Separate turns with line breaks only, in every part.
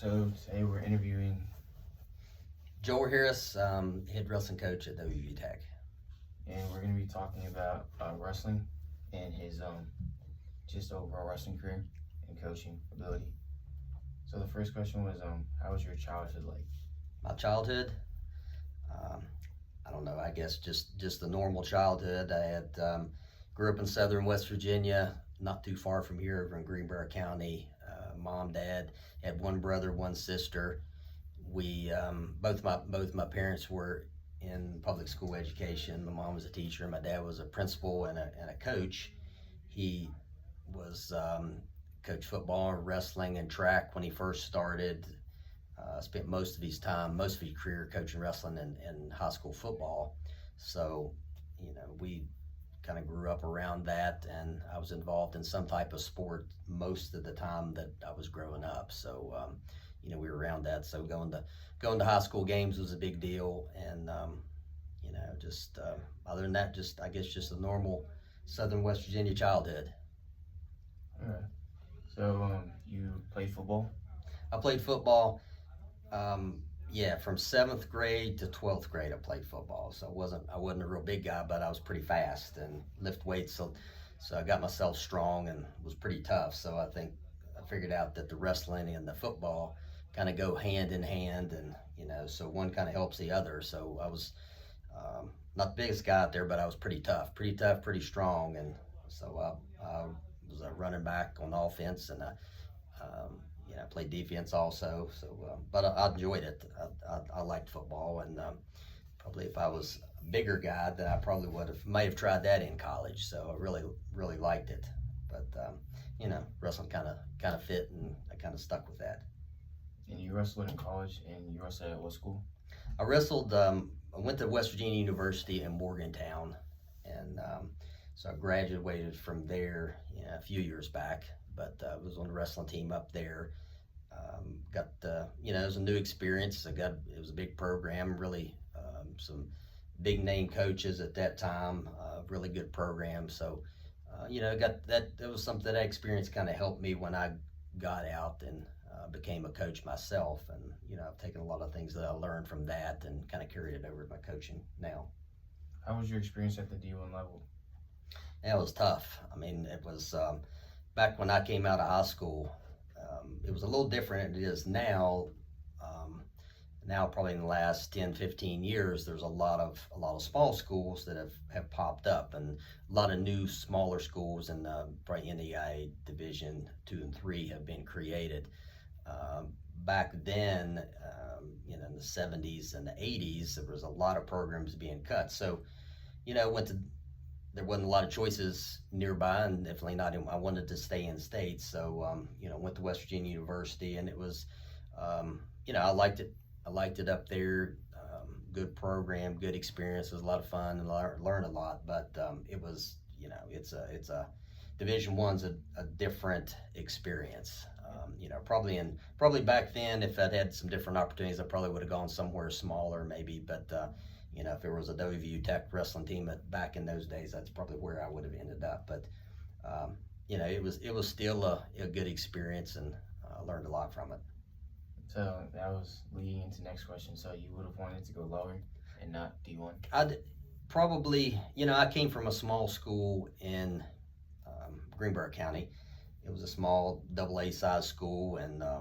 So today we're interviewing,
Joel Harris, head wrestling coach at WVU Tech.
and we're going to be talking about wrestling and his just overall wrestling career and coaching ability. So the first question was, how was your childhood like?
My childhood, I don't know. I guess just the normal childhood. I had grew up in southern West Virginia, not too far from here, over in Greenbrier County. Mom, dad, had one brother, one sister. We both my parents were in public school education. My mom was a teacher, and my dad was a principal and a coach. He was coached football, wrestling, and track when he first started. Spent most of his career coaching wrestling and high school football. So, we kind of grew up around that, and I was involved in some type of sport most of the time that I was growing up. So, we were around that. So going to high school games was a big deal, and other than that, I guess just a normal Southern West Virginia childhood.
All right. So you played football?
I played football. From 7th grade to 12th grade, I played football. So I wasn't a real big guy, but I was pretty fast and lift weights. So I got myself strong and was pretty tough. So I think I figured out that the wrestling and the football kind of go hand in hand, and so one kind of helps the other. So I was not the biggest guy out there, but I was pretty tough, pretty strong, and so I was a running back on offense, and I played defense also. So, but I enjoyed it. I liked football, and probably if I was a bigger guy, then I probably may have tried that in college. So I really liked it. But wrestling kind of fit, and I kind of stuck with that.
And you wrestled in college, and you wrestled at what school?
I wrestled. I went to West Virginia University in Morgantown, and so I graduated from there a few years back. But I was on the wrestling team up there. It was a new experience. It was a big program, really some big name coaches at that time, really good program. So, that was something that experience kind of helped me when I got out and became a coach myself. And, I've taken a lot of things that I learned from that and kind of carried it over to my coaching now.
How was your experience at the D1 level?
It was tough. I mean, it was back when I came out of high school. It was a little different than it is now. Now, probably in the last 10, 15 years, there's a lot of small schools that have popped up, and a lot of new smaller schools in probably NEI Division 2 and 3 have been created. Back then, in the 70s and the 80s, there was a lot of programs being cut. So, there wasn't a lot of choices nearby, and definitely not. I wanted to stay in state, so went to West Virginia University, and it was, I liked it. I liked it up there. Good program, good experience. It was a lot of fun, and learned a lot. But it was, it's a Division I's a different experience. Probably back then, if I'd had some different opportunities, I probably would have gone somewhere smaller, maybe. But if there was a WVU Tech wrestling team back in those days, that's probably where I would have ended up. But it was still a good experience, and I learned a lot from it.
So that was leading into the next question. So you would have wanted to go lower and not D1?
I'd probably, I came from a small school in Greenbrier County. It was a small AA size school, and I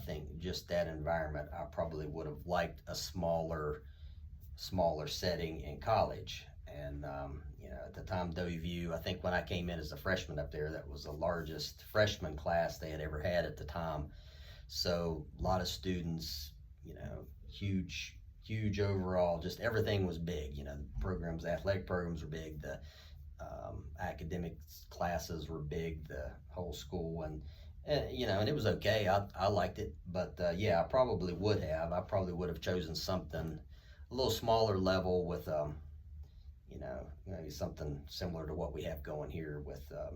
think just that environment, I probably would have liked a smaller setting in college. And at the time, WVU, I think when I came in as a freshman up there, that was the largest freshman class they had ever had at the time. So a lot of students, huge overall, just everything was big. The athletic programs were big, the academic classes were big, the whole school, and it was okay. I liked it, but I probably would have chosen something a little smaller level with maybe something similar to what we have going here with a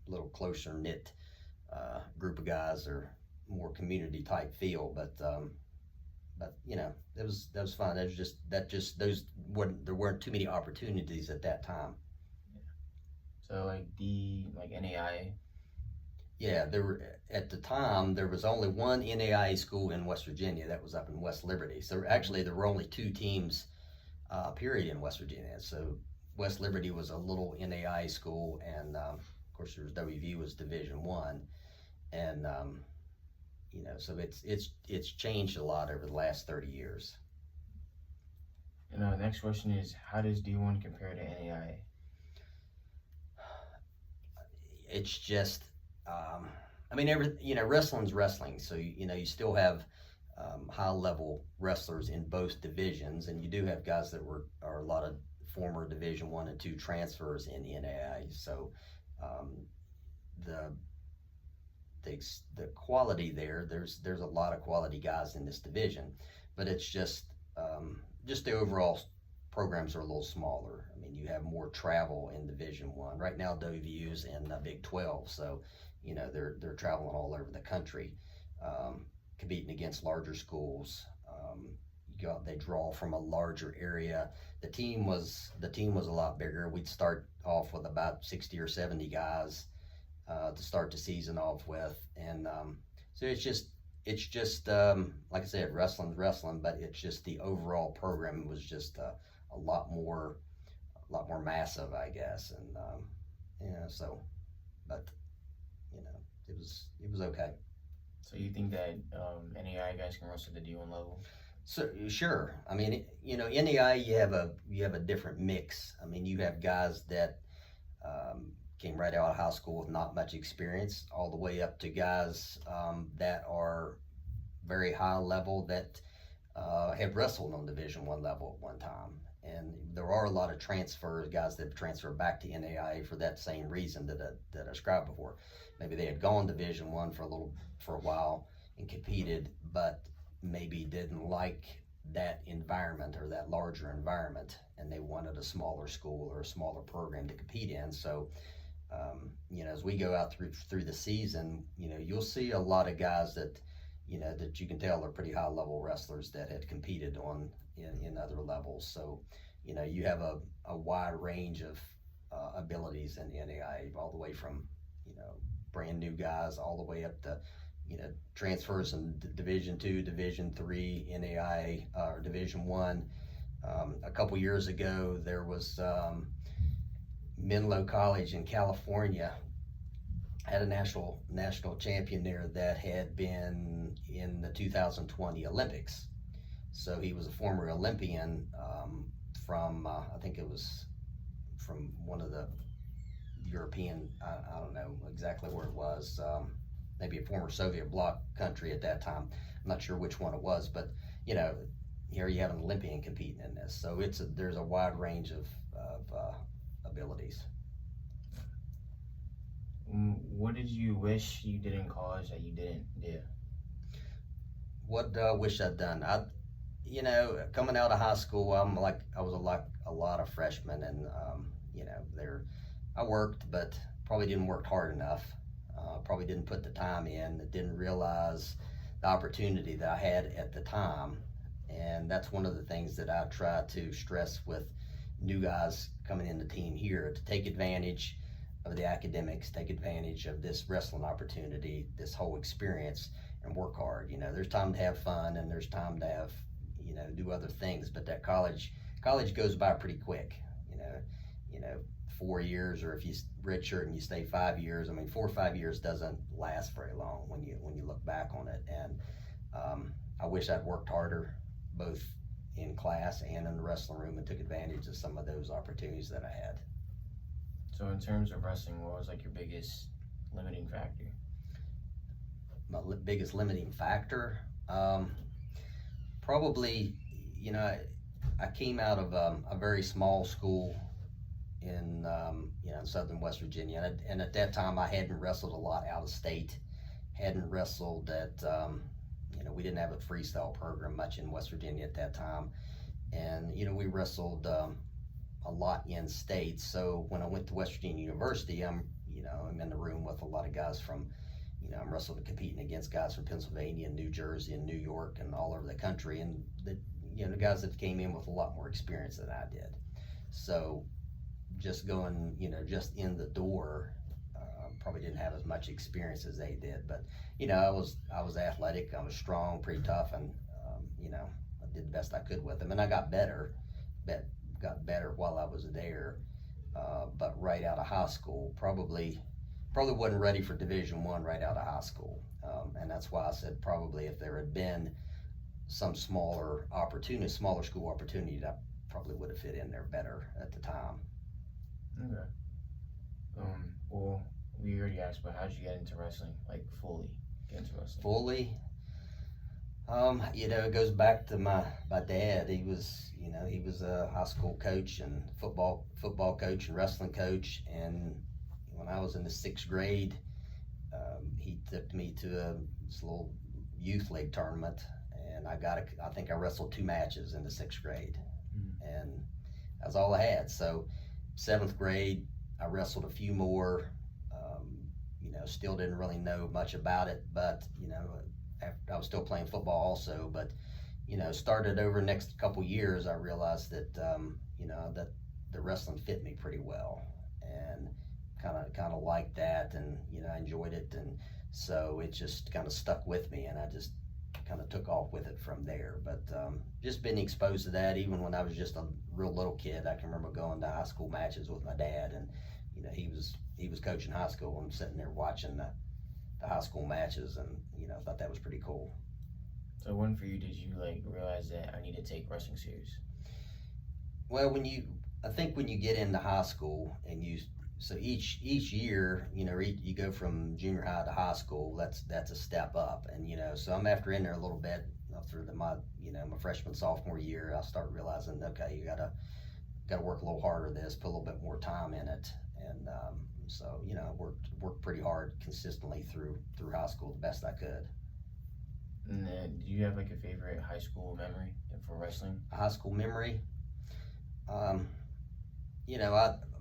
little closer knit group of guys, or more community type feel. But that was fun. There weren't too many opportunities at that time.
So like NAIA.
Yeah, there were at the time there was only one NAIA school in West Virginia that was up in West Liberty. So actually, there were only two teams, period, in West Virginia. So West Liberty was a little NAIA school, and of course there was WVU was Division One, and so it's changed a lot over the last 30 years.
And the next question is, how does D1 compare to NAIA?
It's just, I mean, wrestling's wrestling. So you still have high level wrestlers in both divisions, and you do have guys that are a lot of former Division 1 and 2 transfers in NAIA. So the quality there's a lot of quality guys in this division, but it's just the overall programs are a little smaller. I mean, you have more travel in Division 1 right now. WVU's in the Big 12, so they're traveling all over the country, competing against larger schools. They draw from a larger area. The team was a lot bigger. We'd start off with about 60 or 70 guys to start the season off with, and so it's just like I said, wrestling's wrestling, but it's just the overall program was just a lot more massive, I guess, and but it was okay.
So you think that NAIA guys can wrestle at the D1 level?
So sure, I mean, NAI you have a different mix. I mean, you have guys that came right out of high school with not much experience, all the way up to guys that are very high level that have wrestled on Division 1 level at one time. And there are a lot of transfers, guys that transfer back to NAIA for that same reason that I described before. Maybe they had gone Division 1 for a while and competed, but maybe didn't like that environment or that larger environment, and they wanted a smaller school or a smaller program to compete in. So as we go out through the season, you'll see a lot of guys that that you can tell are pretty high level wrestlers that had competed in other levels. So you have a wide range of abilities in the NAIA, all the way from brand new guys all the way up to transfers in Division 2, Division 3, NAIA, or Division 1. A couple years ago, there was Menlo College in California had a national champion there that had been in the 2020 Olympics. So he was a former Olympian from I think it was from one of the European, I don't know exactly where it was, maybe a former Soviet bloc country at that time. I'm not sure which one it was, but here you have an Olympian competing in this. So there's a wide range of abilities.
What did you wish you did in college that you didn't do?
What wish I'd done? Coming out of high school, I was like a lot of freshmen, and I worked, but probably didn't work hard enough. Probably didn't put the time in. Didn't realize the opportunity that I had at the time, and that's one of the things that I try to stress with new guys coming in the team here, to take advantage of the academics, take advantage of this wrestling opportunity, this whole experience, and work hard. There's time to have fun, and there's time to have do other things, but that college goes by pretty quick. 4 years, or if you redshirt and you stay 5 years, 4 or 5 years doesn't last very long when you look back on it. And I wish I'd worked harder, both in class and in the wrestling room, and took advantage of some of those opportunities that I had.
So in terms of wrestling, what was like your biggest limiting factor?
My biggest limiting factor, probably, I came out of a very small school in southern West Virginia, and at that time I hadn't wrestled a lot out of state, hadn't wrestled at we didn't have a freestyle program much in West Virginia at that time, and we wrestled a lot in state. So when I went to West Virginia University, I'm in the room with a lot of guys from I'm wrestling and competing against guys from Pennsylvania and New Jersey and New York and all over the country, and the guys that came in with a lot more experience than I did. So just going, just in the door, probably didn't have as much experience as they did, but I was athletic, I was strong, pretty tough, and I did the best I could with them, and I got better, while I was there. But right out of high school, probably wasn't ready for Division I right out of high school, and that's why I said probably if there had been some smaller school opportunity, I probably would have fit in there better at the time.
Okay. Well, we already asked, but how did you get into wrestling, like fully get into wrestling?
Fully, it goes back to my dad. He was a high school coach and football coach and wrestling coach. And when I was in the 6th grade, he took me to this little youth league tournament, and I think I wrestled 2 matches in the 6th grade, and that's all I had. So 7th grade, I wrestled a few more. Still didn't really know much about it, but I was still playing football also. But started over the next couple years, I realized that that the wrestling fit me pretty well, and kind of liked that, and I enjoyed it, and so it just kind of stuck with me, and I just kind of took off with it from there. But just been exposed to that even when I was just a real little kid. I can remember going to high school matches with my dad, and he was coaching high school. I'm sitting there watching the high school matches, and I thought that was pretty cool.
So when for you did you realize that I need to take wrestling serious?
Well, I think when you get into high school and so each year, you go from junior high to high school. That's a step up, and so I'm after in there a little bit after my freshman sophomore year. I start realizing, okay, you gotta work a little harder at this, put a little bit more time in it, and so worked pretty hard consistently through high school the best I could.
And then, do you have a favorite high school memory for wrestling?
A high school memory,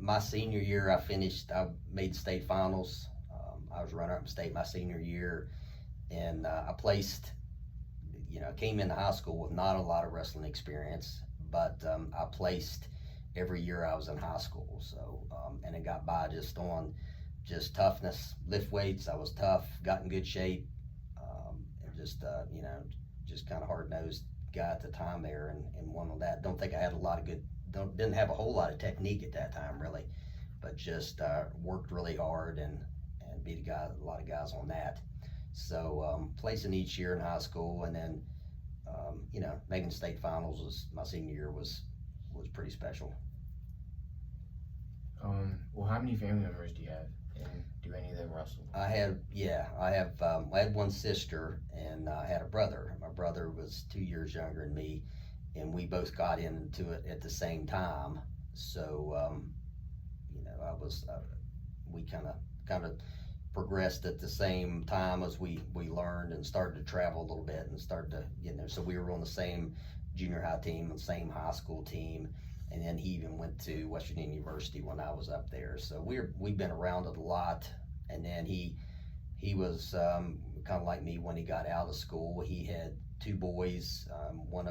my senior year, I made state finals. I was runner-up in state my senior year, and I placed. Came into high school with not a lot of wrestling experience, but I placed every year I was in high school. So and it got by just on toughness, lift weights. I was tough, got in good shape, and just kind of hard-nosed guy at the time there, and won on that. Don't think I had didn't have a whole lot of technique at that time really, but just worked really hard and beat a lot of guys on that. So placing each year in high school, and then making state finals my senior year was pretty special.
Well, how many family members do you have, and do any of them wrestle?
I had one sister, and I had a brother. My brother was 2 years younger than me, and we both got into it at the same time. So we kind of progressed at the same time as we learned and started to travel a little bit and started to get there. So we were on the same junior high team and same high school team, and then he even went to Western University when I was up there. So we've been around it a lot. And then he was kind of like me when he got out of school. He had 2 boys. One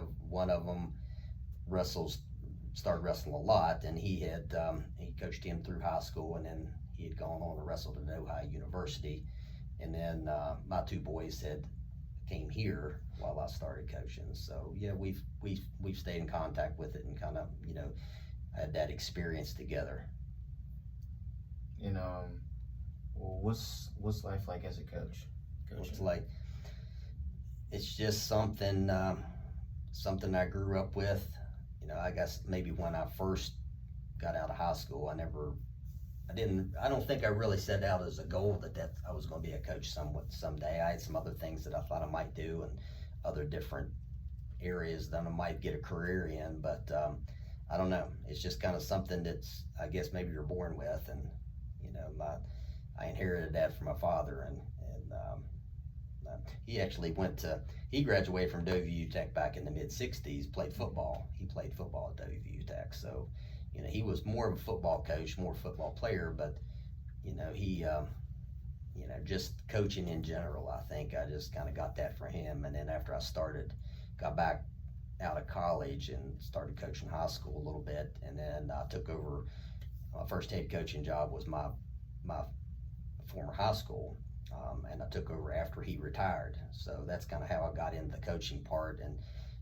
of them started wrestling a lot, and he coached him through high school, and then he had gone on to wrestle at Ohio University. And then my 2 boys came here while I started coaching. So yeah, we've stayed in contact with it and kind of had that experience together.
And well, what's life like as a coach?
It's like, it's just something I grew up with. I guess maybe when I first got out of high school, I don't think I really set out as a goal that I was going to be a coach someday. I had some other things that I thought I might do, and other different areas that I might get a career in, but I don't know. It's just kind of something that's, I guess maybe you're born with, and I inherited that from my father, and he actually he graduated from WVU Tech back in the mid-'60s, He played football at WVU Tech, so he was more of a football coach, more football player, but he just coaching in general, I think I just kind of got that for him. And then after I got back out of college and started coaching high school a little bit, and then I took over. My first head coaching job was my former high school, and I took over after he retired. So that's kind of how I got into the coaching part, and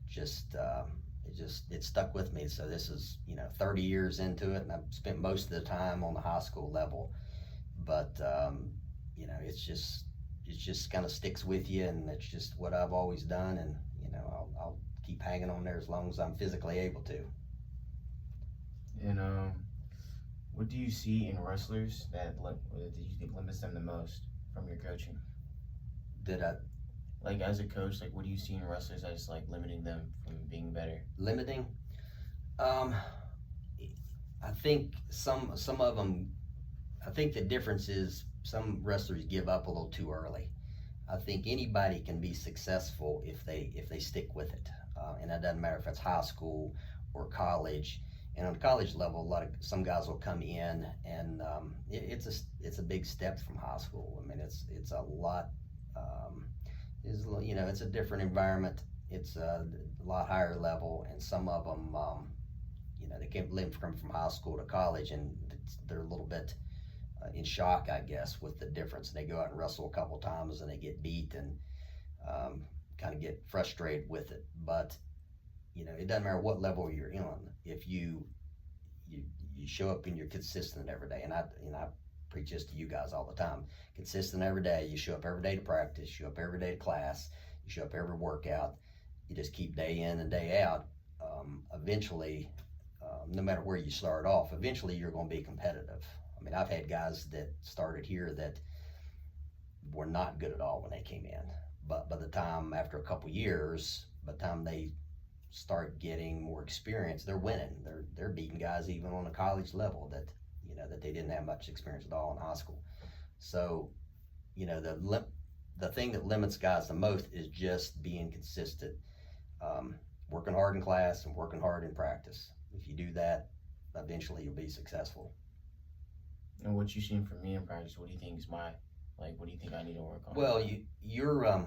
just it stuck with me. So this is 30 years into it, and I've spent most of the time on the high school level. But it just kind of sticks with you, and it's just what I've always done, and I'll keep hanging on there as long as I'm physically able to.
And what do you see in wrestlers that you think limits them the most from your coaching?
Did I
Like as a coach, like what do you see in wrestlers that's like limiting them from being better?
limiting? I think some of them. I think the difference is some wrestlers give up a little too early. I think anybody can be successful if they stick with it, and that doesn't matter if it's high school or college. And on the college level, some guys will come in, and it's a big step from high school. I mean, it's a lot. It's a different environment. It's a lot higher level, and some of them, they can't live from high school to college, and they're a little bit in shock, I guess, with the difference. They go out and wrestle a couple times, and they get beat, and kind of get frustrated with it. But it doesn't matter what level you're in. If you show up and you're consistent every day, and I preach this to you guys all the time. Consistent every day. You show up every day to practice. You show up every day to class. You show up every workout. You just keep day in and day out. Eventually, no matter where you start off, eventually you're going to be competitive. I mean, I've had guys that started here that were not good at all when they came in. But by the time, after a couple years, by the time they start getting more experience, they're winning. They're beating guys even on a college level that that they didn't have much experience at all in high school. So, the thing that limits guys the most is just being consistent, working hard in class and working hard in practice. If you do that, eventually you'll be successful.
And what you've seen from me in practice, what do you think is what do you think I need to work on?
Well, you're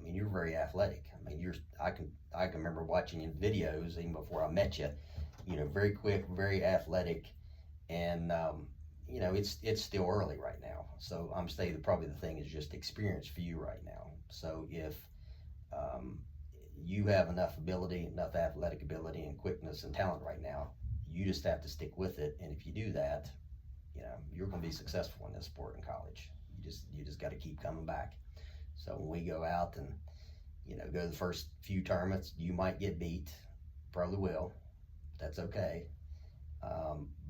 very athletic. I mean, I can remember watching your videos even before I met you. Very quick, very athletic, and it's still early right now. So I'm saying probably the thing is just experience for you right now. So if you have enough athletic ability and quickness and talent right now, you just have to stick with it. And if you do that, you're going to be successful in this sport in college. You just got to keep coming back. So when we go out and go to the first few tournaments, you might get beat, probably will. That's okay.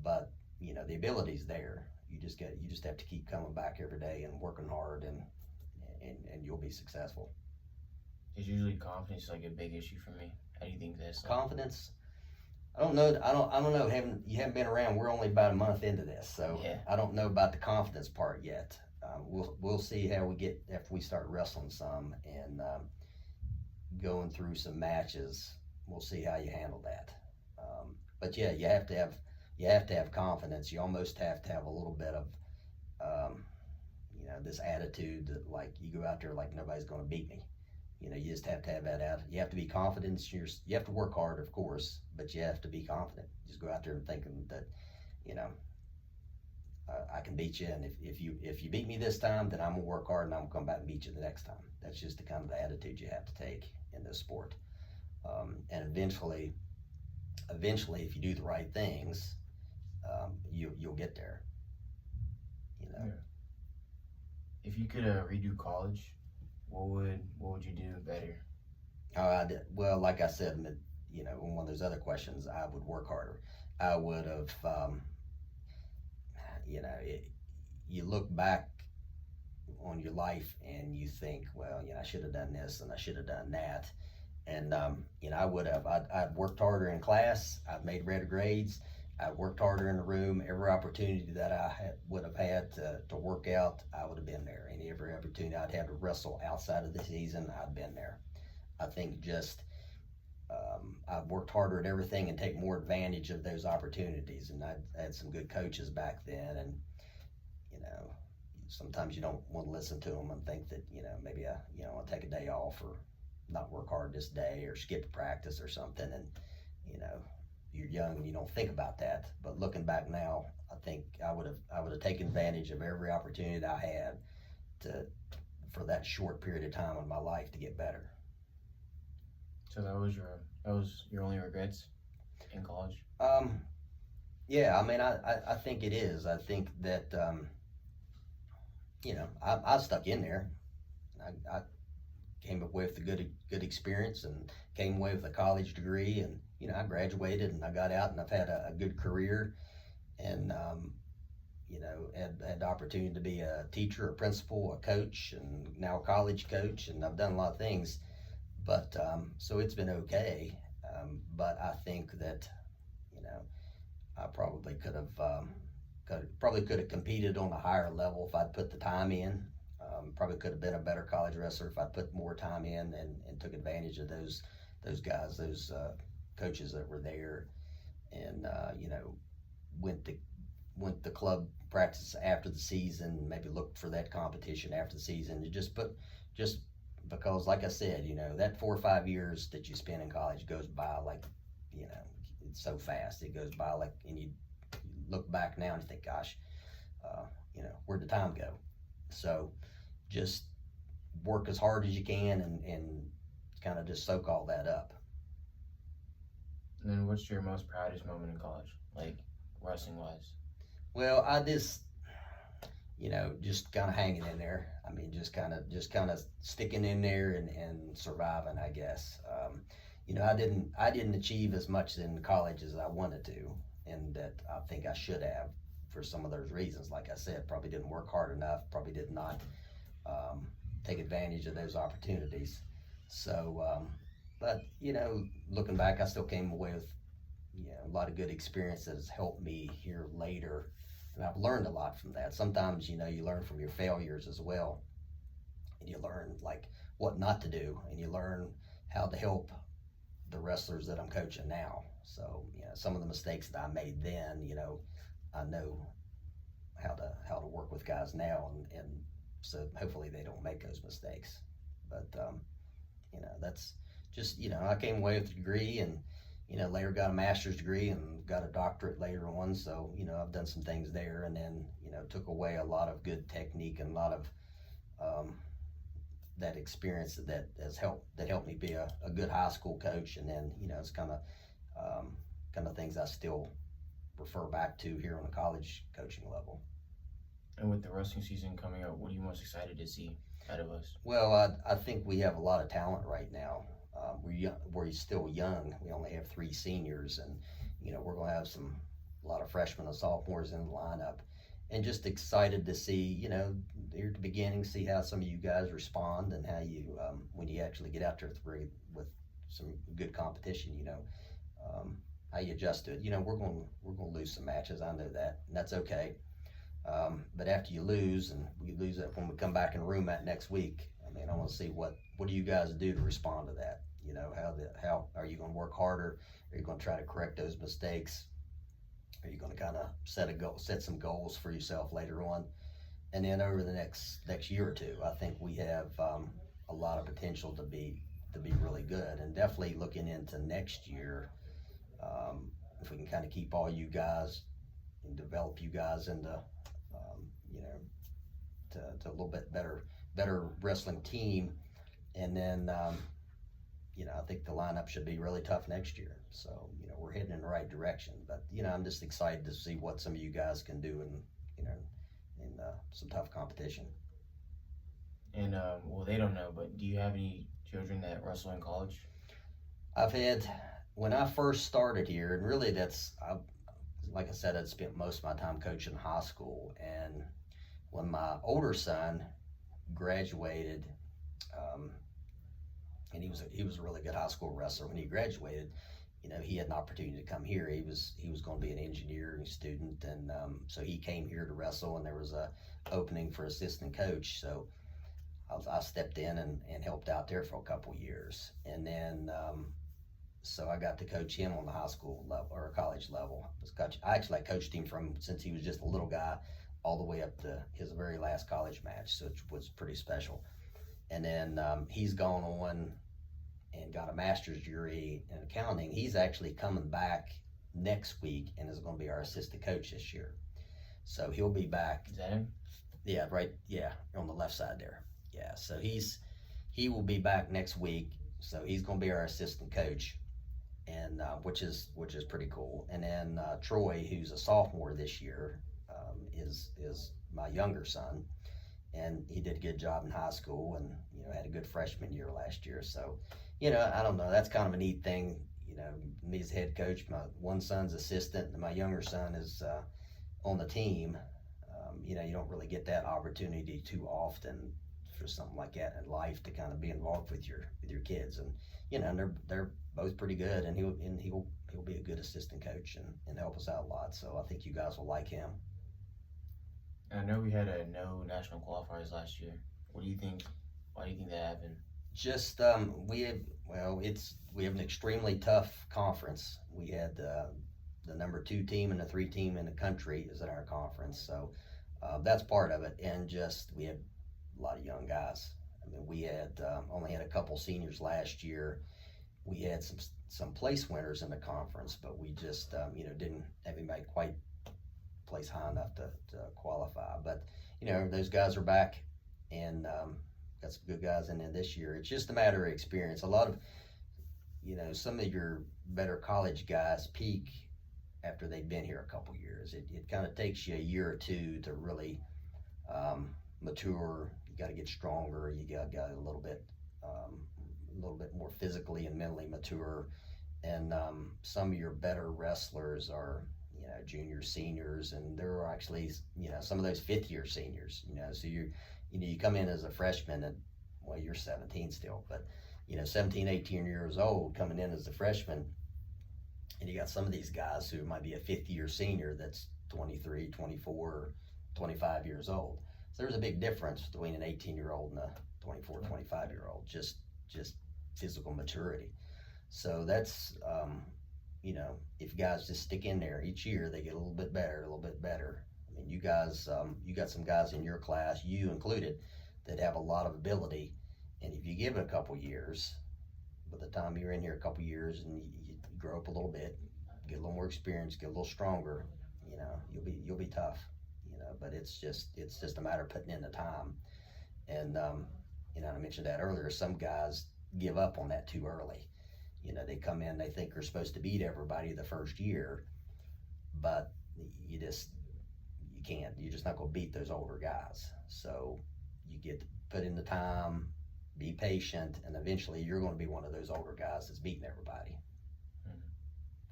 But the ability's there. You just have to keep coming back every day and working hard, and you'll be successful.
Is usually confidence like a big issue for me? How do you think this?
Confidence? I don't know. I don't know. You haven't been around. We're only about a month into this, so
yeah.
I don't know about the confidence part yet. We'll see how we get after we start wrestling some and going through some matches. We'll see how you handle that. But yeah, you have to have confidence. You almost have to have a little bit of this attitude that like you go out there like nobody's going to beat me. You just have to have that attitude. You have to be confident. You have to work hard, of course, but you have to be confident. Just go out there and thinking that I can beat you, and if you beat me this time, then I'm gonna work hard and I'm gonna come back and beat you the next time. That's just the kind of attitude you have to take in this sport. And eventually, if you do the right things, you'll get there.
Yeah. If you could redo college, what would you do better?
Well, like I said, in one of those other questions, I would work harder. I would have. You look back on your life and you think, well, I should have done this and I should have done that. And, I would have, I'd worked harder in class. I've made better grades. I worked harder in the room. Every opportunity that I would have had to work out, I would have been there. And every opportunity I'd had to wrestle outside of the season, I'd been there. I think just, I've worked harder at everything and take more advantage of those opportunities. And I had some good coaches back then, and sometimes you don't want to listen to them and think that maybe I'll take a day off or not work hard this day or skip practice or something. And you're young and you don't think about that. But looking back now, I think I would have taken advantage of every opportunity that I had to for that short period of time in my life to get better.
So that was your only regrets in college?
Yeah, I mean, I think it is. I think that I stuck in there. I came away with a good experience and came away with a college degree, and I graduated and I got out and I've had a good career, and had the opportunity to be a teacher, a principal, a coach, and now a college coach, and I've done a lot of things. But so it's been okay. But I think that I probably could have competed on a higher level if I'd put the time in. Probably could have been a better college wrestler if I put more time in and took advantage of those guys, those coaches that were there, and went to club practice after the season, maybe looked for that competition after the season. Just because, like I said, that 4 or 5 years that you spend in college goes by like, it's so fast. It goes by like, and you look back now and you think, gosh, where'd the time go? So just work as hard as you can and kind of just soak all that up.
And then what's your most proudest moment in college, like wrestling wise?
Well, I just kind of hanging in there. I mean, just kind of sticking in there and surviving, I guess. I didn't achieve as much in college as I wanted to, and that I think I should have for some of those reasons. Like I said, probably didn't work hard enough, probably did not take advantage of those opportunities. So, but looking back, I still came away with a lot of good experience that has helped me here later, and I've learned a lot from that. Sometimes you learn from your failures as well, and you learn like what not to do, and you learn how to help the wrestlers that I'm coaching now. So some of the mistakes that I made then, I know how to work with guys now, and so hopefully they don't make those mistakes. But that's just I came away with a degree, and later got a master's degree and got a doctorate later on. So I've done some things there, and then took away a lot of good technique and a lot of that experience that helped me be a good high school coach. And then it's kind of things I still refer back to here on a college coaching level.
And with the wrestling season coming up, what are you most excited to see out of us?
Well, I think we have a lot of talent right now. We're still young. We only have 3 seniors, and we're going to have a lot of freshmen and sophomores in the lineup, and just excited to see here at the beginning, see how some of you guys respond, and how you when you actually get out there with some good competition, how you adjust to it. We're going to lose some matches. I know that, and that's okay. But after you lose, and we lose it when we come back in the room that next week, I mean, I want to see what do you guys do to respond to that? How are you going to work harder? Are you going to try to correct those mistakes? Are you going to kind of set some goals for yourself later on? And then over the next year or two, I think we have a lot of potential to be really good, and definitely looking into next year. If we can kind of keep all you guys and develop you guys into to a little bit better wrestling team, and then I think the lineup should be really tough next year. So we're heading in the right direction. But I'm just excited to see what some of you guys can do in some tough competition.
And well, they don't know, but do you have any children that wrestle in college?
I've had, when I first started here, and really like I said, I'd spent most of my time coaching high school, and when my older son graduated, and he was a really good high school wrestler. When he graduated, he had an opportunity to come here. He was going to be an engineering student, and so he came here to wrestle, and there was a opening for assistant coach. So I stepped in and helped out there for a couple years, and then so I got to coach him on the high school level or college level. I actually coached him from since he was just a little guy all the way up to his very last college match, so it was pretty special. And then he's gone on and got a master's degree in accounting. He's actually coming back next week and is going to be our assistant coach this year. So he'll be back.
Is that him?
Yeah, right. Yeah, on the left side there. Yeah, so he will be back next week. So he's going to be our assistant coach, and which is pretty cool. And then Troy, who's a sophomore this year, is my younger son, and he did a good job in high school, and had a good freshman year last year. So I don't know. That's kind of a neat thing. Me as head coach, my one son's assistant, and my younger son is on the team. You don't really get that opportunity too often for something like that in life, to kind of be involved with your kids, and they're both pretty good, and he'll be a good assistant coach and help us out a lot. So I think you guys will like him.
I know we had no national qualifiers last year. What do you think? Why do you think that happened?
Just we have an extremely tough conference. We had the number 2 team and the 3 team in the country is in our conference, so that's part of it. And just we have a lot of young guys. I mean, we had only had a couple seniors last year. We had some place winners in the conference, but we just didn't have anybody quite place high enough to qualify. But those guys are back, and got some good guys in there this year. It's just a matter of experience. A lot of some of your better college guys peak after they've been here a couple years. It kind of takes you a year or two to really mature. You got to get stronger. You got a little bit more physically and mentally mature. And some of your better wrestlers are juniors, seniors, and there are actually some of those 5th-year seniors. So you come in as a freshman, and you're 17 still, but 17, 18 years old coming in as a freshman, and you got some of these guys who might be a 5th-year senior that's 23, 24, 25 years old. So there's a big difference between an 18-year-old and a 24, 25-year-old, just physical maturity. So that's, if guys just stick in there each year, they get a little bit better, I mean, you guys, you got some guys in your class, you included, that have a lot of ability, and if you give it a couple years, by the time you're in here a couple years and you grow up a little bit, get a little more experience, get a little stronger, you'll be tough, but it's just a matter of putting in the time. And I mentioned that earlier, some guys give up on that too early. They come in, they think they're supposed to beat everybody the first year, but you can't. You're just not going to beat those older guys. So you get to put in the time, be patient, and eventually you're going to be one of those older guys that's beating everybody.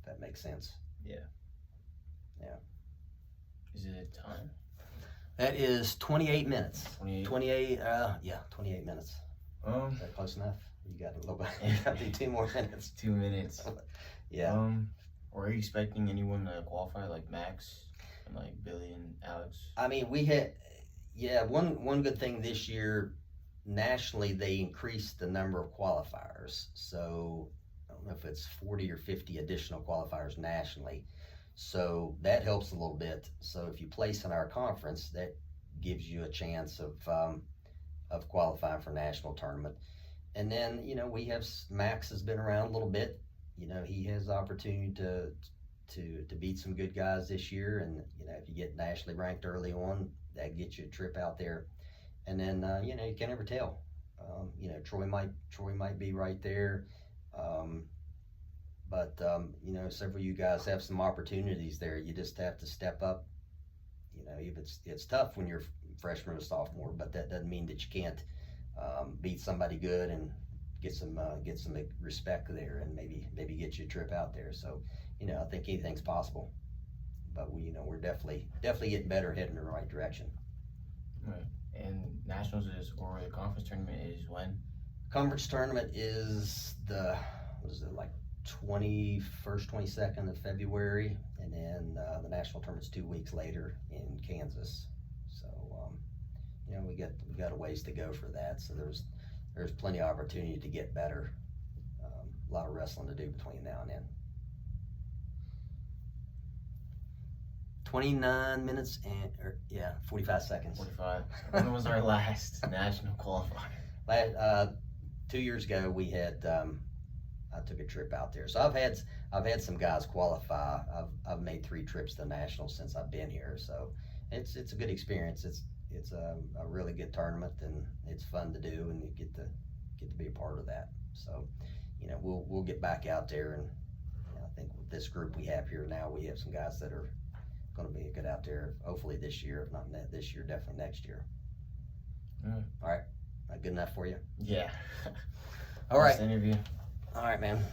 If that makes sense.
Yeah. Is it a time?
That is 28 minutes.
28?
28 minutes. Is that close enough? You got a little bit. You got to do 2 more minutes.
2 minutes.
Yeah.
Are you expecting anyone to qualify, like Max and like Billy and Alex?
I mean, we had, one good thing this year, nationally, they increased the number of qualifiers. So I don't know if it's 40 or 50 additional qualifiers nationally. So that helps a little bit. So if you place in our conference, that gives you a chance of qualifying for national tournament. And then, we have, Max has been around a little bit. He has the opportunity to beat some good guys this year. And, if you get nationally ranked early on, that gets you a trip out there. And then, you can't ever tell. Troy might be right there. But several of you guys have some opportunities there. You just have to step up. It's tough when you're freshman or sophomore, but that doesn't mean that you can't beat somebody good and get some respect there, and maybe get you a trip out there. So I think anything's possible, but we're definitely getting better, heading in the right direction.
Right. And nationals or the conference tournament is when?
Conference tournament is like 21st, 22nd of February, and then the national tournament's 2 weeks later in Kansas. So we got a ways to go for that. So there's plenty of opportunity to get better. A lot of wrestling to do between now and then. 29 minutes and 45 seconds.
45. When was our last national qualifier?
2 years ago we had I took a trip out there. So I've had some guys qualify. I've made 3 trips to the nationals since I've been here. So it's a good experience. It's a really good tournament, and it's fun to do, and you get to be a part of that. So, you know, we'll get back out there, and you know, I think with this group we have here now, we have some guys that are going to be good out there. Hopefully this year, if not this year, definitely next year. All right. Good enough for you?
Yeah.
All right.
Interview.
All right, man.